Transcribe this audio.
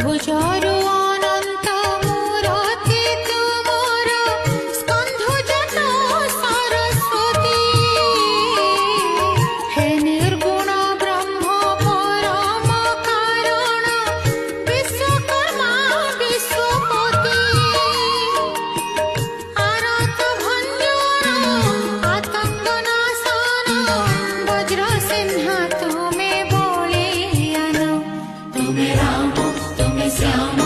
ভুজর অনন্ত মূরতি তুমর স্কন্ধজাত সরস্বতী হে নির্গুণ ব্রহ্ম পরম কারণ বিশ্বকর্মা বিশ্বপতি আরত ভঞ্জন আতঙ্ক নাশন বজ্র সিংহ তুমি বলিয়ান তুমি রাম তুমি শ্যাম